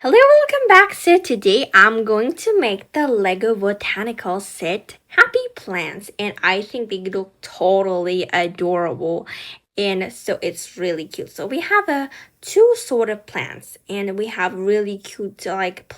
Hello, welcome back. So today I'm going to make the Lego Botanical set Happy Plants, and I think they look totally adorable, and so it's really cute. So we have two sort of plants, and we have really cute plant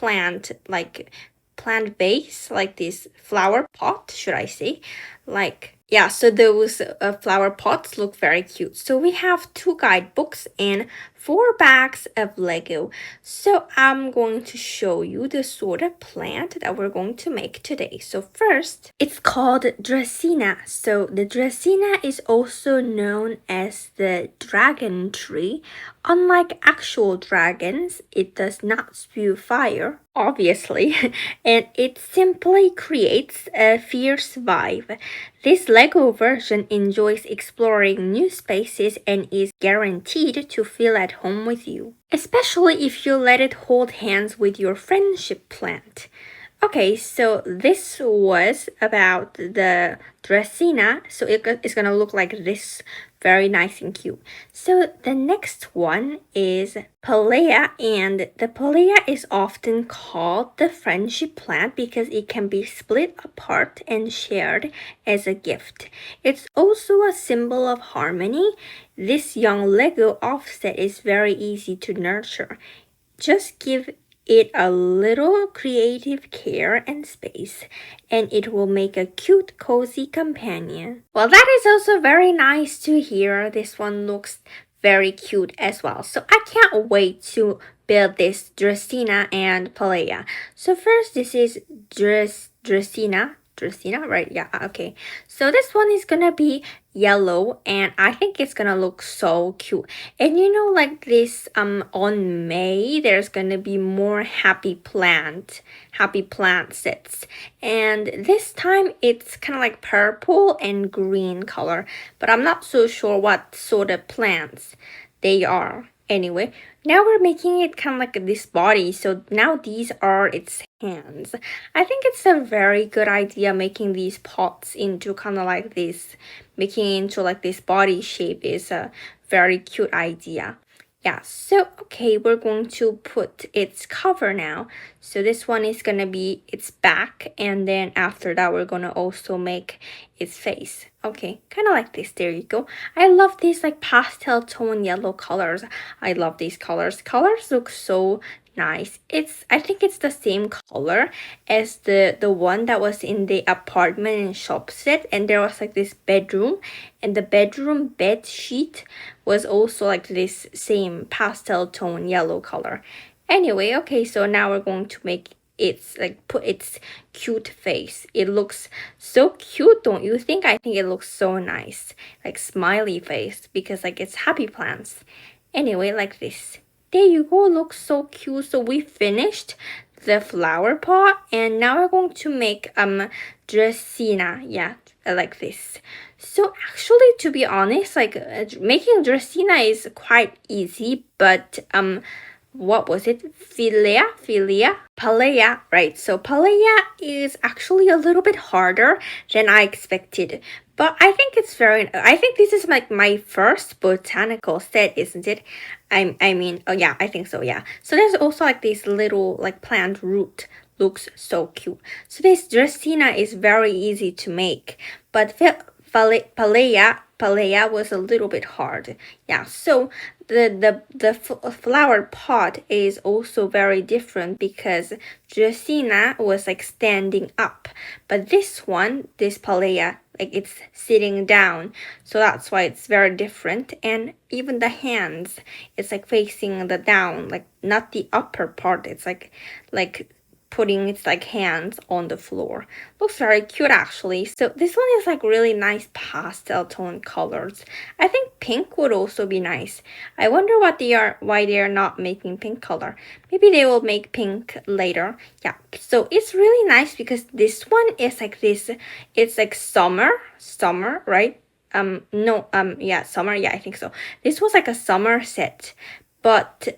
base, like this flower pot, should I say, like yeah, so those flower pots look very cute. So we have two guidebooks and four bags of Lego. So I'm going to show you the sort of plant that we're going to make today. So first, it's called Dracaena. So the Dracaena is also known as the dragon tree. Unlike actual dragons, it does not spew fire, obviously, and it simply creates a fierce vibe. This Lego version enjoys exploring new spaces and is guaranteed to feel at home with you, especially if you let it hold hands with your friendship plant. Okay, so this was about the Dracaena, so it's gonna look like this, very nice and cute. So the next one is Palea, and the Palea is often called the friendship plant because it can be split apart and shared as a gift. It's also a symbol of harmony. This young Lego offset is very easy to nurture. Just give it a little creative care and space, and it will make a cute, cozy companion. Well, that is also very nice to hear. This one looks very cute as well. So I can't wait to build this Dracaena and Palea. So first, this is Dracaena, right? Yeah, okay. So this one is gonna be yellow, and I think it's gonna look so cute. And you know, like this on May there's gonna be more happy plant sets, and this time it's kind of like purple and green color, but I'm not so sure what sort of plants they are. Anyway, now we're making it kind of like this body, so now these are its hands. I think it's a very good idea making these pots into kind of like this, making into like this body shape is a very cute idea. Yeah, so okay, we're going to put its cover now. So this one is gonna be its back, and then after that we're gonna also make its face. Okay, kind of like this. There you go. I love these like pastel tone yellow colors. I love these colors. Colors look so nice. I think it's the same color as the one that was in the apartment and shop set, and there was like this bedroom, and the bedroom bed sheet was also like this same pastel tone yellow color. Anyway, okay, so now we're going to make its like put its cute face. It looks so cute, don't you think? I think it looks so nice, like smiley face, because like it's happy plants. Anyway, like this. There you go, looks so cute. So we finished the flower pot, and now we're going to make Dracaena. Yeah, like this. So actually, to be honest, like making Dracaena is quite easy, but what was it? Palea, right? So Palea is actually a little bit harder than I expected. But I think I think this is like my first botanical set, isn't it? I mean, oh yeah, I think so, yeah. So there's also like this little like plant root. Looks so cute. So this Dracaena is very easy to make, but Palea was a little bit hard. Yeah, so the flower pot is also very different because Dracaena was like standing up, but this one, this Palea, like it's sitting down, so that's why it's very different. And even the hands, it's like facing the down, like not the upper part. It's like putting its like hands on the floor. Looks very cute actually. So this one is like really nice pastel tone colors. I think pink would also be nice. I wonder why they are not making pink color. Maybe they will make pink later. Yeah, so it's really nice because this one is like this. It's like summer, right? No, yeah, summer, yeah, I think so. This was like a summer set. But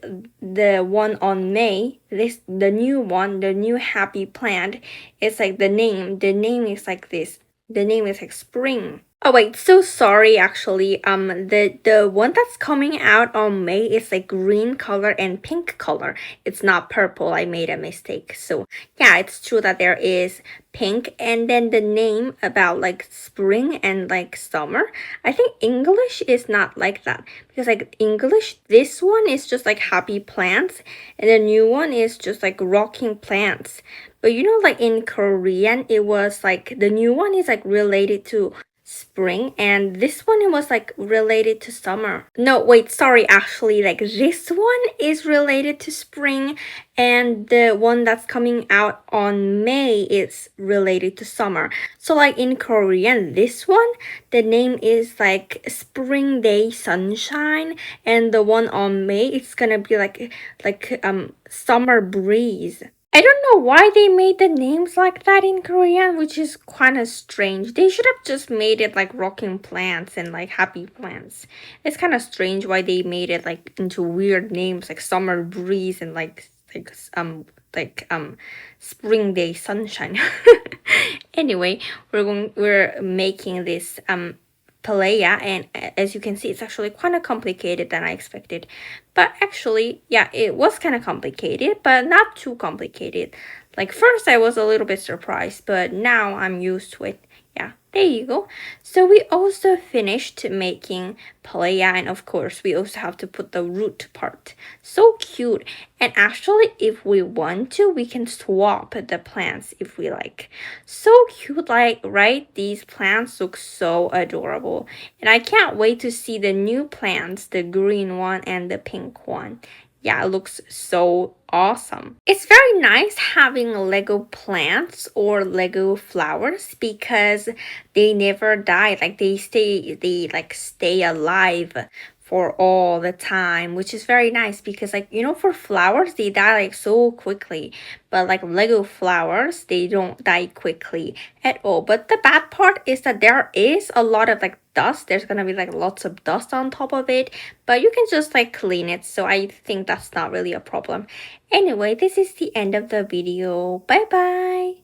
the one on May, the new happy plant, is like the name. The name is like this. The name is like spring. Oh wait, so sorry actually. The one that's coming out on May is like green color and pink color. It's not purple. I made a mistake. So yeah, it's true that there is pink and then the name about like spring and like summer. I think English is not like that because like English, this one is just like happy plants and the new one is just like rocking plants. But you know, like in Korean, it was like the new one is like related to spring and this one it was like related to summer. No, wait, sorry, actually like this one is related to spring and the one that's coming out on May is related to summer. So like in Korean, this one, the name is like Spring Day Sunshine and the one on May it's gonna be like summer breeze. I don't know why they made the names like that in Korean, which is kind of strange. They should have just made it like rocking plants and like happy plants. It's kind of strange why they made it like into weird names like summer breeze and like spring day sunshine. Anyway, we're making this palea and as you can see it's actually kind of complicated than I expected, but actually yeah it was kind of complicated but not too complicated. Like first I was a little bit surprised but now I'm used to it. Yeah, there you go. So we also finished making palea and of course we also have to put the root part. So cute. And actually if we want to we can swap the plants if we like. So cute, like right, these plants look so adorable and I can't wait to see the new plants, the green one and the pink one. Yeah, it looks so awesome. It's very nice having Lego plants or Lego flowers because they never die. Like they like stay alive for all the time, which is very nice because like you know for flowers they die like so quickly, but like Lego flowers they don't die quickly at all. But the bad part is that there is a lot of like dust. There's gonna be like lots of dust on top of it, but you can just like clean it, so I think that's not really a problem. Anyway, this is the end of the video. Bye bye.